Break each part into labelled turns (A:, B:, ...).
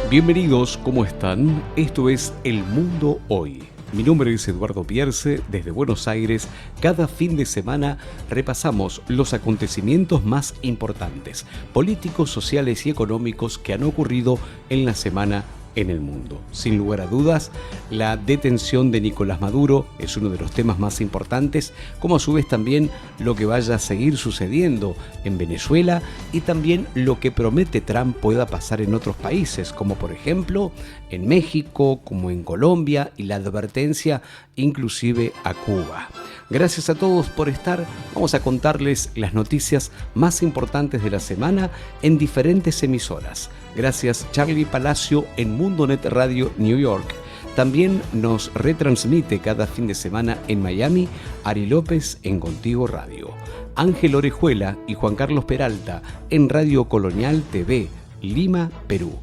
A: Bienvenidos, ¿cómo están? Esto es El Mundo Hoy. Mi nombre es Eduardo Pierce, desde Buenos Aires. Cada fin de semana repasamos los acontecimientos más importantes, políticos, sociales y económicos que han ocurrido en la semana en el mundo. Sin lugar a dudas, la detención de Nicolás Maduro es uno de los temas más importantes, como a su vez también lo que vaya a seguir sucediendo en Venezuela y también lo que promete Trump pueda pasar en otros países, como por ejemplo en México, como en Colombia, y la advertencia inclusive a Cuba. Gracias a todos por estar. Vamos a contarles las noticias más importantes de la semana en diferentes emisoras. Gracias Charlie Palacio en Mundonet Radio New York. También nos retransmite cada fin de semana en Miami Ari López en Contigo Radio. Ángel Orejuela y Juan Carlos Peralta en Radio Colonial TV, Lima, Perú.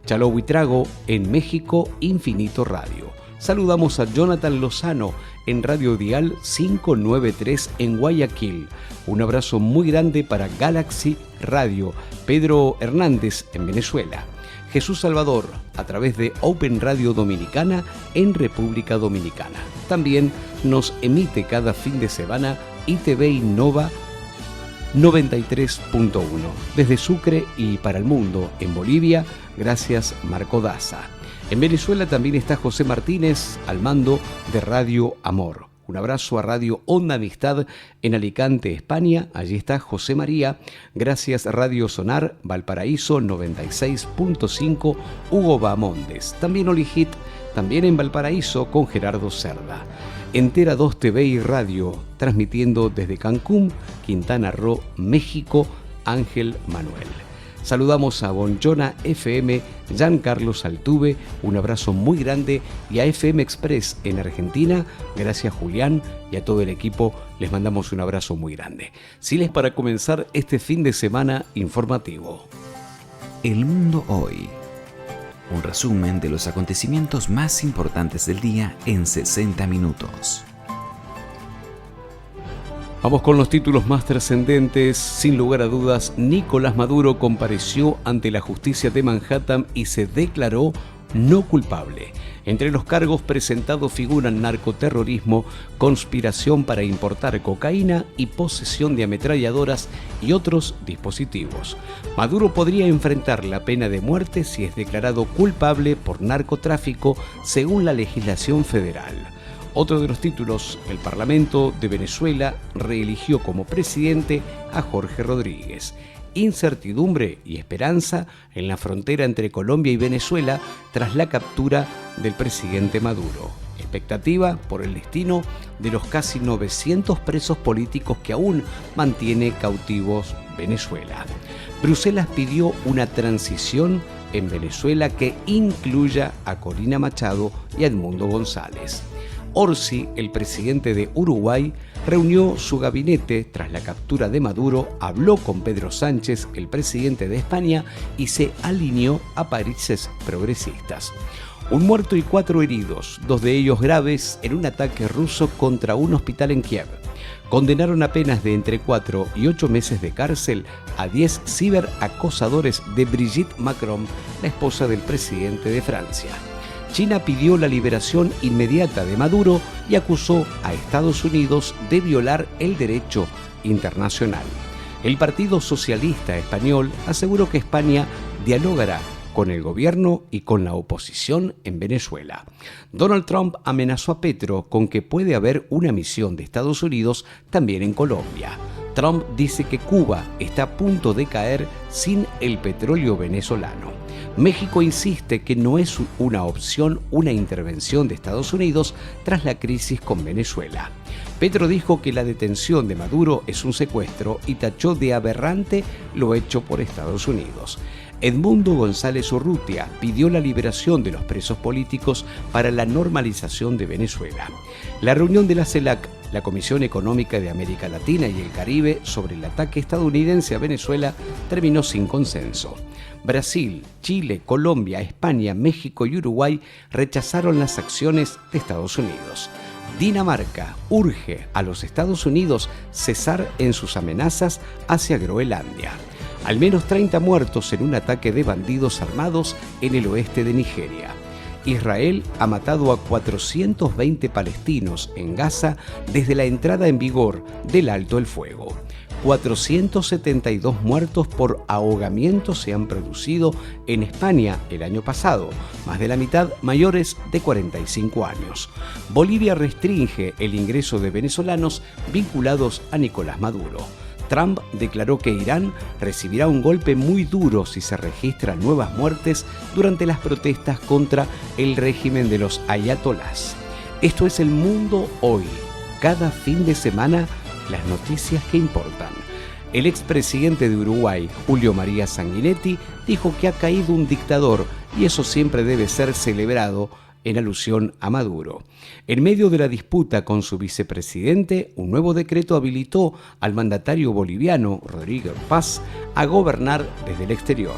A: Chalo Huitrago en México, Infinito Radio. Saludamos a Jonathan Lozano en Radio Dial 593 en Guayaquil. Un abrazo muy grande para Galaxy Radio. Pedro Hernández en Venezuela. Jesús Salvador a través de Open Radio Dominicana en República Dominicana. También nos emite cada fin de semana ITV Innova 93.1 desde Sucre y para el mundo en Bolivia. Gracias Marco Daza. En Venezuela también está José Martínez al mando de Radio Amor. Un abrazo a Radio Onda Amistad en Alicante, España. Allí está José María. Gracias Radio Sonar, Valparaíso 96.5, Hugo Bamondes. También Olihit, también en Valparaíso con Gerardo Cerda. Entera 2 TV y Radio, transmitiendo desde Cancún, Quintana Roo, México, Ángel Manuel. Saludamos a Bonjona FM, Giancarlos Altuve, un abrazo muy grande, y a FM Express en Argentina. Gracias Julián y a todo el equipo les mandamos un abrazo muy grande. Siles para comenzar este fin de semana informativo.
B: El Mundo Hoy. Un resumen de los acontecimientos más importantes del día en 60 minutos.
A: Vamos con los títulos más trascendentes. Sin lugar a dudas, Nicolás Maduro compareció ante la justicia de Manhattan y se declaró no culpable. Entre los cargos presentados figuran narcoterrorismo, conspiración para importar cocaína y posesión de ametralladoras y otros dispositivos. Maduro podría enfrentar la pena de muerte si es declarado culpable por narcotráfico según la legislación federal. Otro de los títulos, el Parlamento de Venezuela reeligió como presidente a Jorge Rodríguez. Incertidumbre y esperanza en la frontera entre Colombia y Venezuela tras la captura del presidente Maduro. Expectativa por el destino de los casi 900 presos políticos que aún mantiene cautivos Venezuela. Bruselas pidió una transición en Venezuela que incluya a Corina Machado y a Edmundo González. Orsi, el presidente de Uruguay, reunió su gabinete tras la captura de Maduro, habló con Pedro Sánchez, el presidente de España, y se alineó a países progresistas. Un muerto y 4 heridos, 2 de ellos graves, en un ataque ruso contra un hospital en Kiev. Condenaron a penas de entre 4 y 8 meses de cárcel a 10 ciberacosadores de Brigitte Macron, la esposa del presidente de Francia. China pidió la liberación inmediata de Maduro y acusó a Estados Unidos de violar el derecho internacional. El Partido Socialista Español aseguró que España dialogará con el gobierno y con la oposición en Venezuela. Donald Trump amenazó a Petro con que puede haber una misión de Estados Unidos también en Colombia. Trump dice que Cuba está a punto de caer sin el petróleo venezolano. México insiste que no es una opción una intervención de Estados Unidos tras la crisis con Venezuela. Petro dijo que la detención de Maduro es un secuestro y tachó de aberrante lo hecho por Estados Unidos. Edmundo González Urrutia pidió la liberación de los presos políticos para la normalización de Venezuela. La reunión de la CELAC, la Comisión Económica de América Latina y el Caribe, sobre el ataque estadounidense a Venezuela terminó sin consenso. Brasil, Chile, Colombia, España, México y Uruguay rechazaron las acciones de Estados Unidos. Dinamarca urge a los Estados Unidos cesar en sus amenazas hacia Groenlandia. Al menos 30 muertos en un ataque de bandidos armados en el oeste de Nigeria. Israel ha matado a 420 palestinos en Gaza desde la entrada en vigor del alto el fuego. 472 muertos por ahogamiento se han producido en España el año pasado, más de la mitad mayores de 45 años. Bolivia restringe el ingreso de venezolanos vinculados a Nicolás Maduro. Trump declaró que Irán recibirá un golpe muy duro si se registran nuevas muertes durante las protestas contra el régimen de los ayatolás. Esto es El Mundo Hoy. Cada fin de semana, las noticias que importan. El expresidente de Uruguay, Julio María Sanguinetti, dijo que ha caído un dictador y eso siempre debe ser celebrado, en alusión a Maduro. En medio de la disputa con su vicepresidente, un nuevo decreto habilitó al mandatario boliviano, Rodrigo Paz, a gobernar desde el exterior.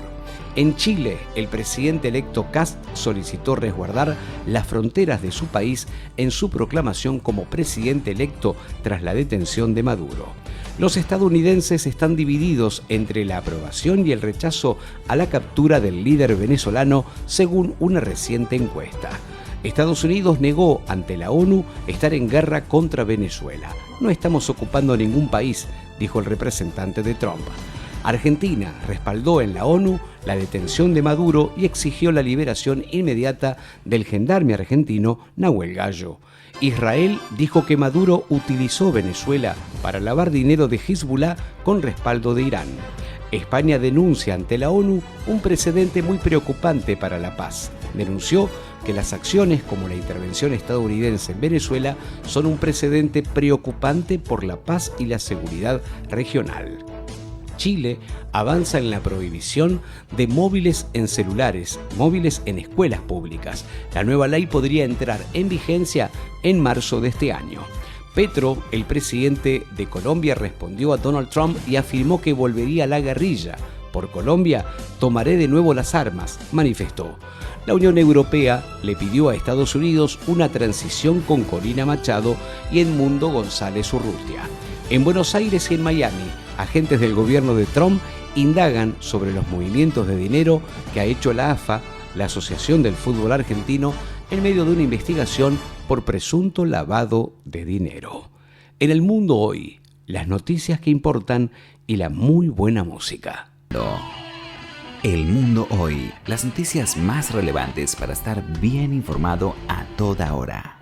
A: En Chile, el presidente electo Kast solicitó resguardar las fronteras de su país en su proclamación como presidente electo tras la detención de Maduro. Los estadounidenses están divididos entre la aprobación y el rechazo a la captura del líder venezolano, según una reciente encuesta. Estados Unidos negó ante la ONU estar en guerra contra Venezuela. No estamos ocupando ningún país, dijo el representante de Trump. Argentina respaldó en la ONU la detención de Maduro y exigió la liberación inmediata del gendarme argentino Nahuel Gallo. Israel dijo que Maduro utilizó Venezuela para lavar dinero de Hezbollah con respaldo de Irán. España denuncia ante la ONU un precedente muy preocupante para la paz. Denunció que las acciones como la intervención estadounidense en Venezuela son un precedente preocupante por la paz y la seguridad regional. Chile avanza en la prohibición de móviles en celulares, móviles en escuelas públicas. La nueva ley podría entrar en vigencia en marzo de este año. Petro, el presidente de Colombia, respondió a Donald Trump y afirmó que volvería a la guerrilla. Por Colombia, tomaré de nuevo las armas, manifestó. La Unión Europea le pidió a Estados Unidos una transición con Corina Machado y Edmundo González Urrutia. En Buenos Aires y en Miami, agentes del gobierno de Trump indagan sobre los movimientos de dinero que ha hecho la AFA, la Asociación del Fútbol Argentino, en medio de una investigación por presunto lavado de dinero. En El Mundo Hoy, las noticias que importan y la muy buena música.
B: El Mundo Hoy, las noticias más relevantes para estar bien informado a toda hora.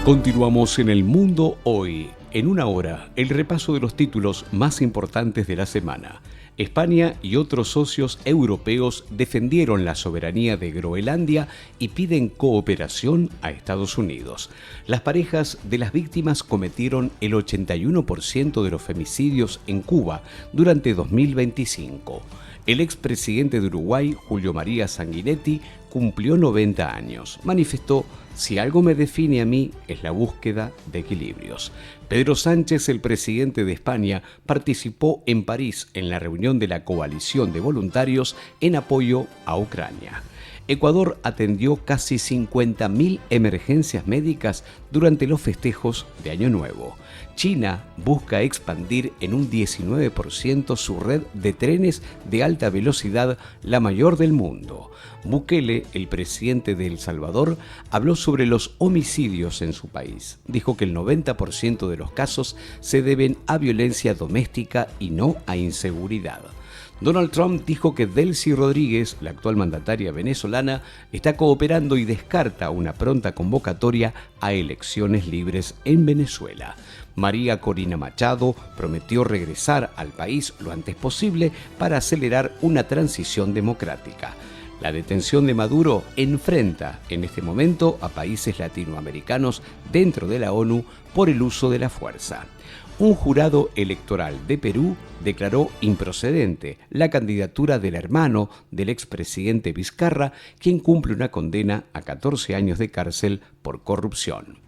A: Continuamos en El Mundo Hoy. En una hora, el repaso de los títulos más importantes de la semana. España y otros socios europeos defendieron la soberanía de Groenlandia y piden cooperación a Estados Unidos. Las parejas de las víctimas cometieron el 81% de los femicidios en Cuba durante 2025. El expresidente de Uruguay, Julio María Sanguinetti, cumplió 90 años. Manifestó: si algo me define a mí es la búsqueda de equilibrios. Pedro Sánchez, el presidente de España, participó en París en la reunión de la coalición de voluntarios en apoyo a Ucrania. Ecuador atendió casi 50.000 emergencias médicas durante los festejos de Año Nuevo. China busca expandir en un 19% su red de trenes de alta velocidad, la mayor del mundo. Bukele, el presidente de El Salvador, habló sobre los homicidios en su país. Dijo que el 90% de los casos se deben a violencia doméstica y no a inseguridad. Donald Trump dijo que Delcy Rodríguez, la actual mandataria venezolana, está cooperando y descarta una pronta convocatoria a elecciones libres en Venezuela. María Corina Machado prometió regresar al país lo antes posible para acelerar una transición democrática. La detención de Maduro enfrenta en este momento a países latinoamericanos dentro de la ONU por el uso de la fuerza. Un jurado electoral de Perú declaró improcedente la candidatura del hermano del expresidente Vizcarra, quien cumple una condena a 14 años de cárcel por corrupción.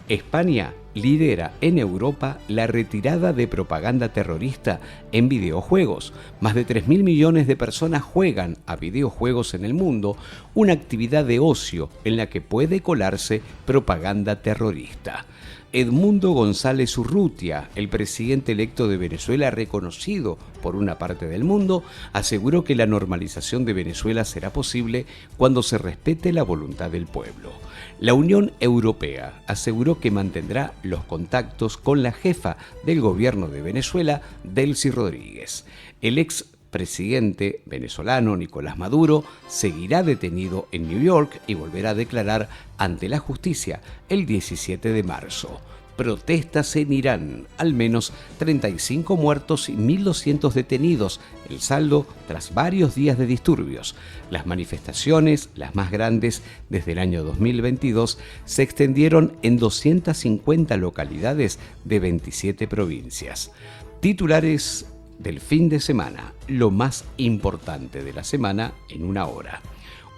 A: España lidera en Europa la retirada de propaganda terrorista en videojuegos. Más de 3.000 millones de personas juegan a videojuegos en el mundo, una actividad de ocio en la que puede colarse propaganda terrorista. Edmundo González Urrutia, el presidente electo de Venezuela reconocido por una parte del mundo, aseguró que la normalización de Venezuela será posible cuando se respete la voluntad del pueblo. La Unión Europea aseguró que mantendrá los contactos con la jefa del gobierno de Venezuela, Delcy Rodríguez. El expresidente venezolano Nicolás Maduro seguirá detenido en New York y volverá a declarar ante la justicia el 17 de marzo. Protestas en Irán, al menos 35 muertos y 1.200 detenidos, el saldo tras varios días de disturbios. Las manifestaciones, las más grandes desde el año 2022, se extendieron en 250 localidades de 27 provincias. Titulares del fin de semana, lo más importante de la semana en una hora.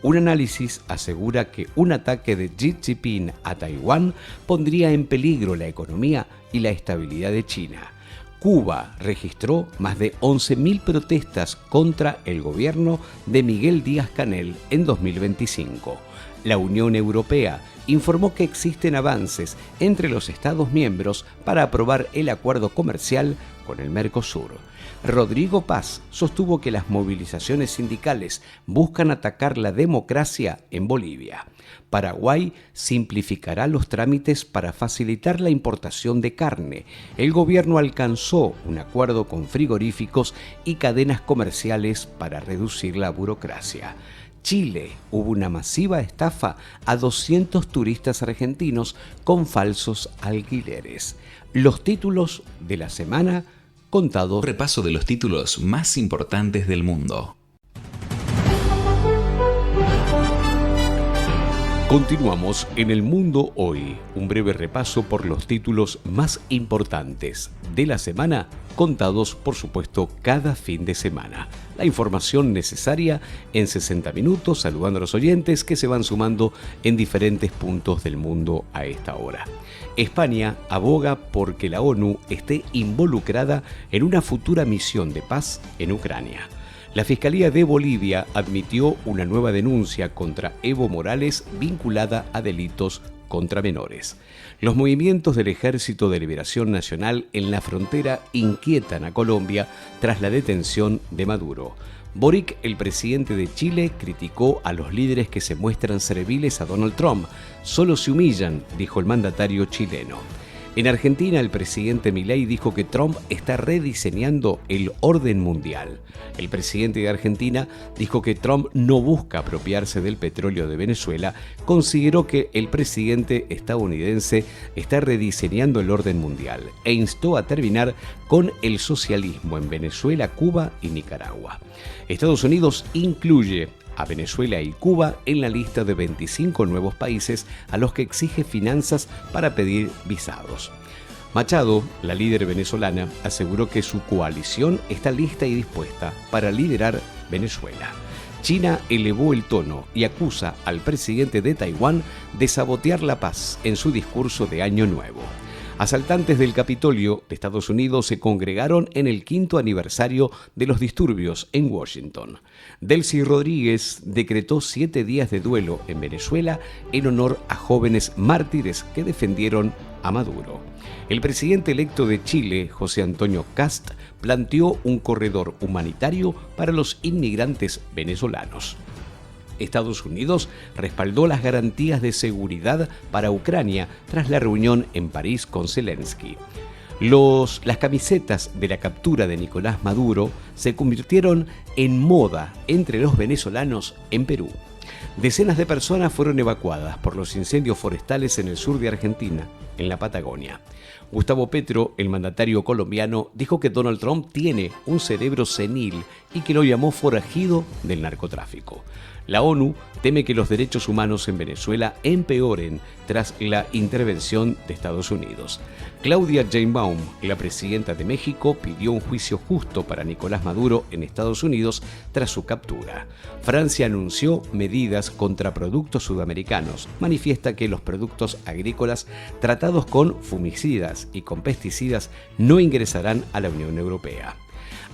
A: Un análisis asegura que un ataque de Xi Jinping a Taiwán pondría en peligro la economía y la estabilidad de China. Cuba registró más de 11.000 protestas contra el gobierno de Miguel Díaz-Canel en 2025. La Unión Europea informó que existen avances entre los Estados miembros para aprobar el acuerdo comercial con el Mercosur. Rodrigo Paz sostuvo que las movilizaciones sindicales buscan atacar la democracia en Bolivia. Paraguay simplificará los trámites para facilitar la importación de carne. El gobierno alcanzó un acuerdo con frigoríficos y cadenas comerciales para reducir la burocracia. Chile, hubo una masiva estafa a 200 turistas argentinos con falsos alquileres. Los títulos de la semana contados.
B: Repaso de los títulos más importantes del mundo.
A: Continuamos en El Mundo Hoy, un breve repaso por los títulos más importantes de la semana, contados por supuesto cada fin de semana. La información necesaria en 60 minutos, saludando a los oyentes que se van sumando en diferentes puntos del mundo a esta hora. España aboga porque la ONU esté involucrada en una futura misión de paz en Ucrania. La Fiscalía de Bolivia admitió una nueva denuncia contra Evo Morales vinculada a delitos contra menores. Los movimientos del Ejército de Liberación Nacional en la frontera inquietan a Colombia tras la detención de Maduro. Boric, el presidente de Chile, criticó a los líderes que se muestran serviles a Donald Trump. Solo se humillan, dijo el mandatario chileno. En Argentina, el presidente Milei dijo que Trump está rediseñando el orden mundial. El presidente de Argentina dijo que Trump no busca apropiarse del petróleo de Venezuela. Consideró que el presidente estadounidense está rediseñando el orden mundial e instó a terminar con el socialismo en Venezuela, Cuba y Nicaragua. Estados Unidos incluye a Venezuela y Cuba en la lista de 25 nuevos países a los que exige finanzas para pedir visados. Machado, la líder venezolana, aseguró que su coalición está lista y dispuesta para liderar Venezuela. China elevó el tono y acusa al presidente de Taiwán de sabotear la paz en su discurso de Año Nuevo. Asaltantes del Capitolio de Estados Unidos se congregaron en el 5º aniversario de los disturbios en Washington. Delcy Rodríguez decretó 7 días de duelo en Venezuela en honor a jóvenes mártires que defendieron a Maduro. El presidente electo de Chile, José Antonio Kast, planteó un corredor humanitario para los inmigrantes venezolanos. Estados Unidos respaldó las garantías de seguridad para Ucrania tras la reunión en París con Zelensky. Las camisetas de la captura de Nicolás Maduro se convirtieron en moda entre los venezolanos en Perú. Decenas de personas fueron evacuadas por los incendios forestales en el sur de Argentina, en la Patagonia. Gustavo Petro, el mandatario colombiano, dijo que Donald Trump tiene un cerebro senil y que lo llamó forajido del narcotráfico. La ONU teme que los derechos humanos en Venezuela empeoren tras la intervención de Estados Unidos. Claudia Sheinbaum, la presidenta de México, pidió un juicio justo para Nicolás Maduro en Estados Unidos tras su captura. Francia anunció medidas contra productos sudamericanos. Manifiesta que los productos agrícolas tratados con fungicidas y con pesticidas no ingresarán a la Unión Europea.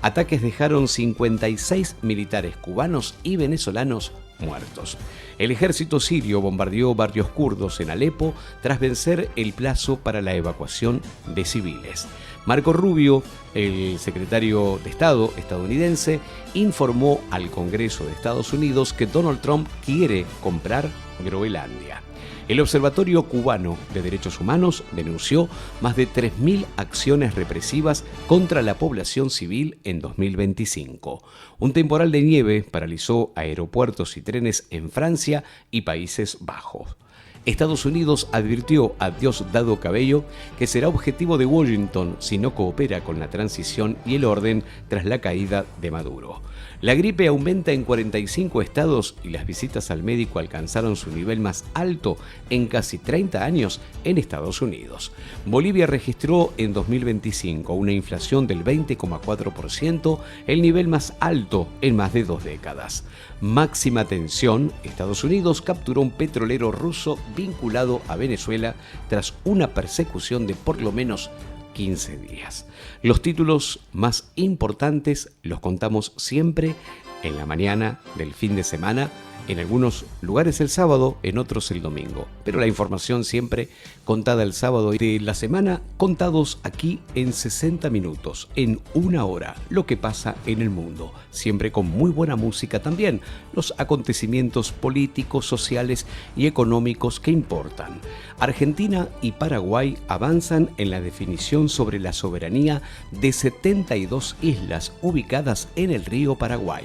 A: Ataques dejaron 56 militares cubanos y venezolanos muertos. El ejército sirio bombardeó barrios kurdos en Alepo tras vencer el plazo para la evacuación de civiles. Marco Rubio, el secretario de Estado estadounidense, informó al Congreso de Estados Unidos que Donald Trump quiere comprar Groenlandia. El Observatorio Cubano de Derechos Humanos denunció más de 3.000 acciones represivas contra la población civil en 2025. Un temporal de nieve paralizó aeropuertos y trenes en Francia y Países Bajos. Estados Unidos advirtió a Diosdado Cabello que será objetivo de Washington si no coopera con la transición y el orden tras la caída de Maduro. La gripe aumenta en 45 estados y las visitas al médico alcanzaron su nivel más alto en casi 30 años en Estados Unidos. Bolivia registró en 2025 una inflación del 20,4%, el nivel más alto en más de 2 décadas. Máxima tensión, Estados Unidos capturó un petrolero ruso vinculado a Venezuela tras una persecución de por lo menos 15 días. Los títulos más importantes los contamos siempre en la mañana del fin de semana, en algunos lugares el sábado, en otros el domingo. Pero la información siempre contada el sábado de la semana, contados aquí en 60 minutos, en una hora, lo que pasa en el mundo. Siempre con muy buena música también, los acontecimientos políticos, sociales y económicos que importan. Argentina y Paraguay avanzan en la definición sobre la soberanía de 72 islas ubicadas en el río Paraguay.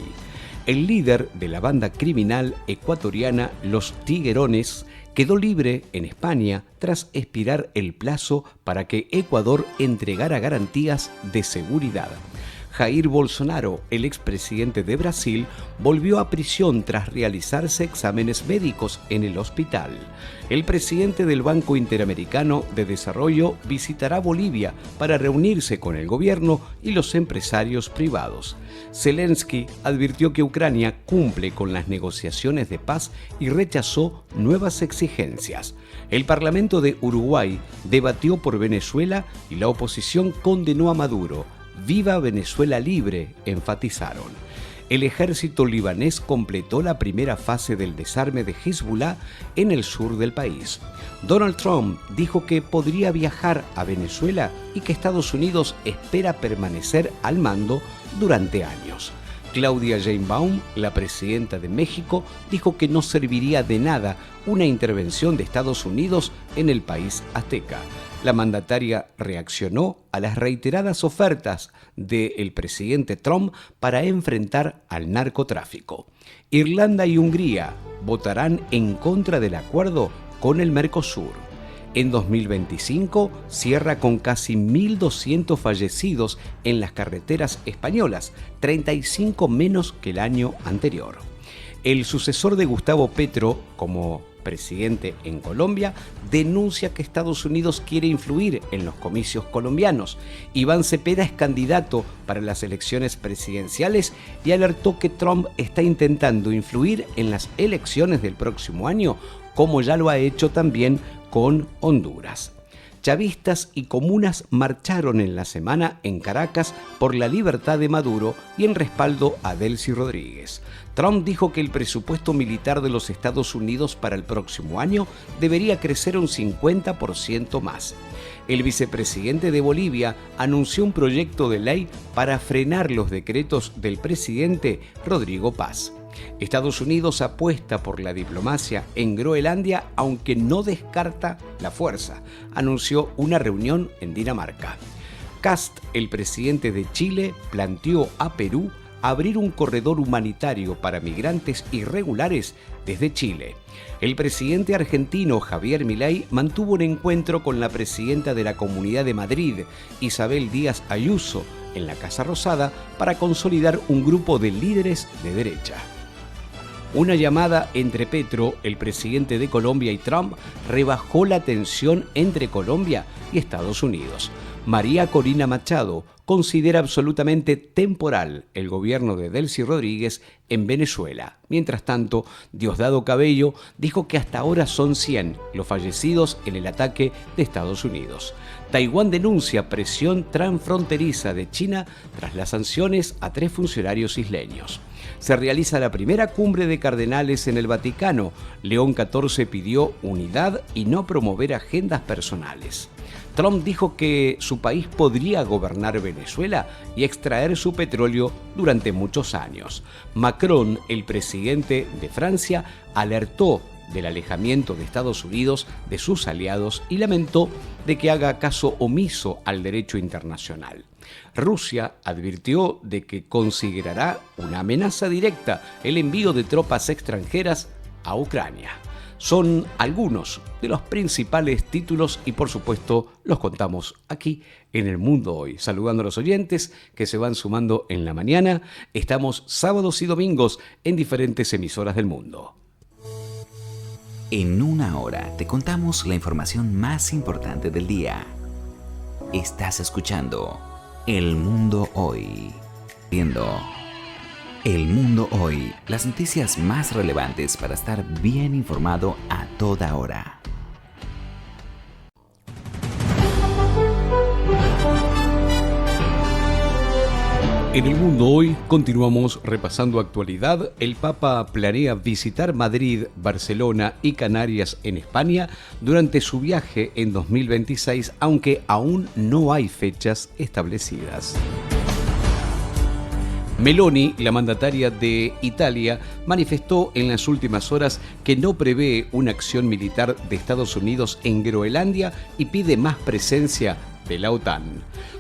A: El líder de la banda criminal ecuatoriana Los Tiguerones quedó libre en España tras expirar el plazo para que Ecuador entregara garantías de seguridad. Jair Bolsonaro, el expresidente de Brasil, volvió a prisión tras realizarse exámenes médicos en el hospital. El presidente del Banco Interamericano de Desarrollo visitará Bolivia para reunirse con el gobierno y los empresarios privados. Zelensky advirtió que Ucrania cumple con las negociaciones de paz y rechazó nuevas exigencias. El Parlamento de Uruguay debatió por Venezuela y la oposición condenó a Maduro. ¡Viva Venezuela libre!, enfatizaron. El ejército libanés completó la primera fase del desarme de Hezbollah en el sur del país. Donald Trump dijo que podría viajar a Venezuela y que Estados Unidos espera permanecer al mando durante años. Claudia Sheinbaum, la presidenta de México, dijo que no serviría de nada una intervención de Estados Unidos en el país azteca. La mandataria reaccionó a las reiteradas ofertas del presidente Trump para enfrentar al narcotráfico. Irlanda y Hungría votarán en contra del acuerdo con el Mercosur. En 2025 cierra con casi 1.200 fallecidos en las carreteras españolas, 35 menos que el año anterior. El sucesor de Gustavo Petro como presidente en Colombia denuncia que Estados Unidos quiere influir en los comicios colombianos. Iván Cepeda es candidato para las elecciones presidenciales y alertó que Trump está intentando influir en las elecciones del próximo año, como ya lo ha hecho también con Honduras. Chavistas y comunas marcharon en la semana en Caracas por la libertad de Maduro y en respaldo a Delcy Rodríguez. Trump dijo que el presupuesto militar de los Estados Unidos para el próximo año debería crecer un 50% más. El vicepresidente de Bolivia anunció un proyecto de ley para frenar los decretos del presidente Rodrigo Paz. Estados Unidos apuesta por la diplomacia en Groenlandia, aunque no descarta la fuerza, anunció una reunión en Dinamarca. Kast, el presidente de Chile, planteó a Perú abrir un corredor humanitario para migrantes irregulares desde Chile. El presidente argentino Javier Milei mantuvo un encuentro con la presidenta de la Comunidad de Madrid, Isabel Díaz Ayuso, en la Casa Rosada para consolidar un grupo de líderes de derecha. Una llamada entre Petro, el presidente de Colombia, y Trump rebajó la tensión entre Colombia y Estados Unidos. María Corina Machado considera absolutamente temporal el gobierno de Delcy Rodríguez en Venezuela. Mientras tanto, Diosdado Cabello dijo que hasta ahora son 100 los fallecidos en el ataque de Estados Unidos. Taiwán denuncia presión transfronteriza de China tras las sanciones a 3 funcionarios isleños. Se realiza la primera cumbre de cardenales en el Vaticano. León XIV pidió unidad y no promover agendas personales. Trump dijo que su país podría gobernar Venezuela y extraer su petróleo durante muchos años. Macron, el presidente de Francia, alertó del alejamiento de Estados Unidos de sus aliados y lamentó de que haga caso omiso al derecho internacional. Rusia advirtió de que considerará una amenaza directa el envío de tropas extranjeras a Ucrania. Son algunos de los principales títulos y por supuesto los contamos aquí en El Mundo Hoy. Saludando a los oyentes que se van sumando en la mañana. Estamos sábados y domingos en diferentes emisoras del mundo.
B: En una hora te contamos la información más importante del día. Estás escuchando El Mundo Hoy. Viendo El Mundo Hoy, las noticias más relevantes para estar bien informado a toda hora.
A: En El Mundo Hoy continuamos repasando actualidad. El Papa planea visitar Madrid, Barcelona y Canarias en España durante su viaje en 2026, aunque aún no hay fechas establecidas. Meloni, la mandataria de Italia, manifestó en las últimas horas que no prevé una acción militar de Estados Unidos en Groenlandia y pide más presencia de la OTAN.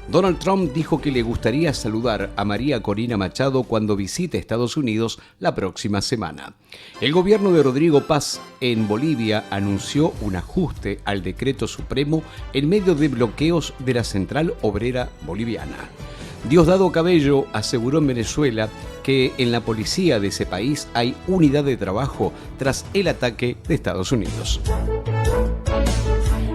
A: Donald Trump dijo que le gustaría saludar a María Corina Machado cuando visite Estados Unidos la próxima semana. El gobierno de Rodrigo Paz en Bolivia anunció un ajuste al decreto supremo en medio de bloqueos de la Central Obrera Boliviana. Diosdado Cabello aseguró en Venezuela que en la policía de ese país hay unidad de trabajo tras el ataque de Estados Unidos.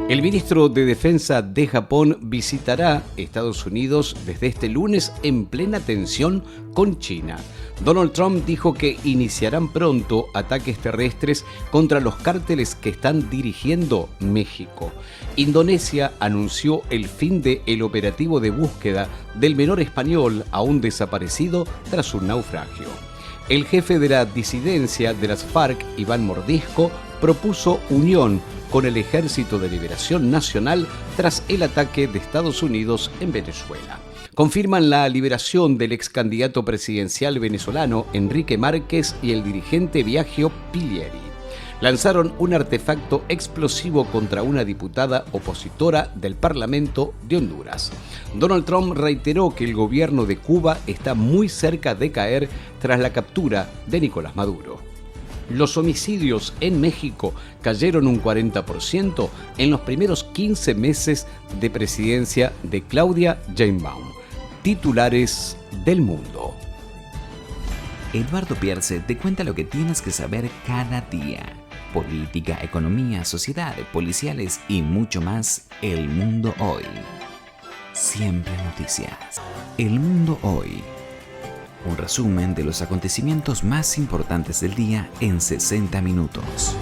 A: El ministro de Defensa de Japón visitará Estados Unidos desde este lunes en plena tensión con China. Donald Trump dijo que iniciarán pronto ataques terrestres contra los cárteles que están dirigiendo México. Indonesia anunció el fin del operativo de búsqueda del menor español aún desaparecido tras un naufragio. El jefe de la disidencia de las FARC, Iván Mordisco, propuso unión con el Ejército de Liberación Nacional tras el ataque de Estados Unidos en Venezuela. Confirman la liberación del ex candidato presidencial venezolano Enrique Márquez y el dirigente Biagio Pilieri. Lanzaron un artefacto explosivo contra una diputada opositora del Parlamento de Honduras. Donald Trump reiteró que el gobierno de Cuba está muy cerca de caer tras la captura de Nicolás Maduro. Los homicidios en México cayeron un 40% en los primeros 15 meses de presidencia de Claudia Sheinbaum. Titulares del mundo.
B: Eduardo Pierce te cuenta lo que tienes que saber cada día. Política, economía, sociedad, policiales y mucho más. El Mundo Hoy. Siempre noticias. El Mundo Hoy. Un resumen de los acontecimientos más importantes del día en 60 minutos.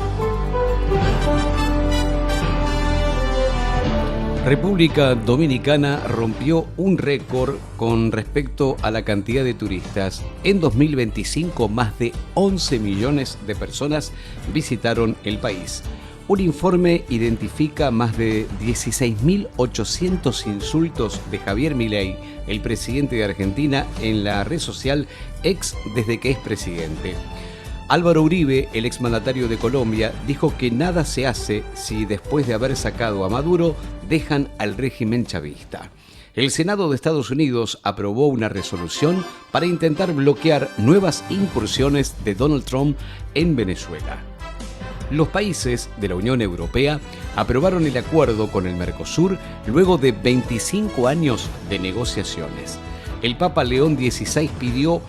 A: República Dominicana rompió un récord con respecto a la cantidad de turistas. En 2025, más de 11 millones de personas visitaron el país. Un informe identifica más de 16.800 insultos de Javier Milei, el presidente de Argentina, en la red social X desde que es presidente. Álvaro Uribe, el exmandatario de Colombia, dijo que nada se hace si después de haber sacado a Maduro dejan al régimen chavista. El Senado de Estados Unidos aprobó una resolución para intentar bloquear nuevas incursiones de Donald Trump en Venezuela. Los países de la Unión Europea aprobaron el acuerdo con el Mercosur luego de 25 años de negociaciones. El Papa León XIV pidió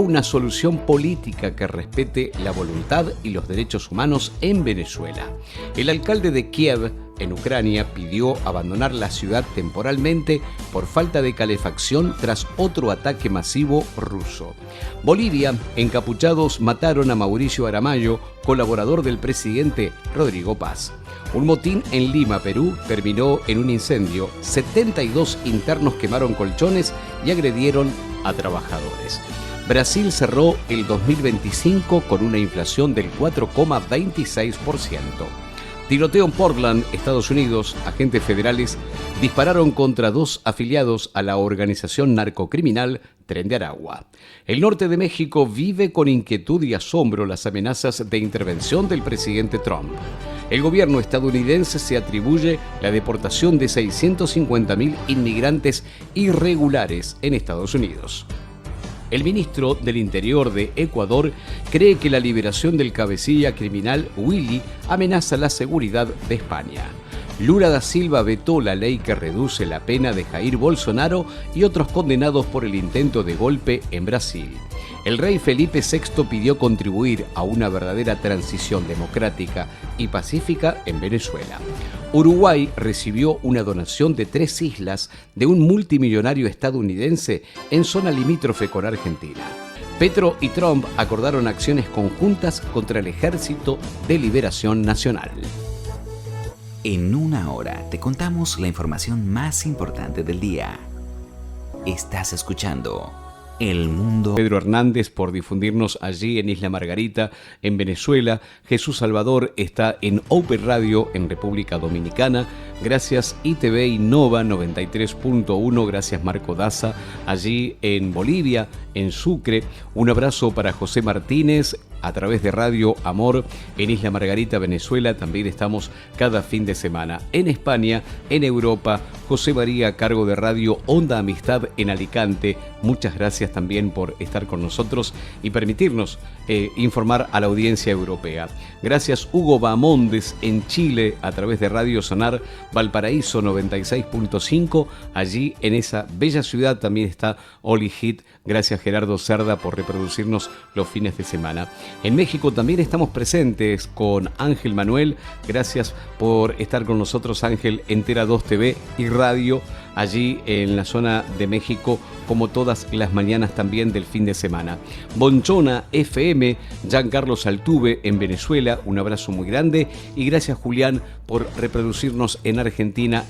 A: una solución política que respete la voluntad y los derechos humanos en Venezuela. El alcalde de Kiev, en Ucrania, pidió abandonar la ciudad temporalmente por falta de calefacción tras otro ataque masivo ruso. Bolivia, encapuchados mataron a Mauricio Aramayo, colaborador del presidente Rodrigo Paz. Un motín en Lima, Perú, terminó en un incendio. 72 internos quemaron colchones y agredieron a trabajadores. Brasil cerró el 2025 con una inflación del 4,26%. Tiroteo en Portland, Estados Unidos. Agentes federales dispararon contra 2 afiliados a la organización narcocriminal Tren de Aragua. El norte de México vive con inquietud y asombro las amenazas de intervención del presidente Trump. El gobierno estadounidense se atribuye la deportación de 650.000 inmigrantes irregulares en Estados Unidos. El ministro del Interior de Ecuador cree que la liberación del cabecilla criminal Willy amenaza la seguridad de España. Lula da Silva vetó la ley que reduce la pena de Jair Bolsonaro y otros condenados por el intento de golpe en Brasil. El rey Felipe VI pidió contribuir a una verdadera transición democrática y pacífica en Venezuela. Uruguay recibió una donación de 3 islas de un multimillonario estadounidense en zona limítrofe con Argentina. Petro y Trump acordaron acciones conjuntas contra el Ejército de Liberación Nacional.
B: En una hora te contamos la información más importante del día. Estás escuchando El Mundo.
A: Pedro Hernández por difundirnos allí en Isla Margarita, en Venezuela. Jesús Salvador está en Open Radio en República Dominicana. Gracias ITV Innova 93.1. Gracias Marco Daza allí en Bolivia, en Sucre. Un abrazo para José Martínez a través de Radio Amor en Isla Margarita, Venezuela. También estamos cada fin de semana. En España, en Europa, José María a cargo de Radio Onda Amistad en Alicante. Muchas gracias también por estar con nosotros y permitirnos informar a la audiencia europea. Gracias Hugo Bamondes en Chile a través de Radio Sonar Valparaíso 96.5. Allí en esa bella ciudad también está Oli Hit. Gracias Gerardo Cerda por reproducirnos los fines de semana. En México también estamos presentes con Ángel Manuel. Gracias por estar con nosotros, Ángel. Entera 2 TV y radio allí en la zona de México, como todas las mañanas también del fin de semana. Bonchona FM, Giancarlo Altuve en Venezuela. Un abrazo muy grande y gracias Julián por reproducirnos en Argentina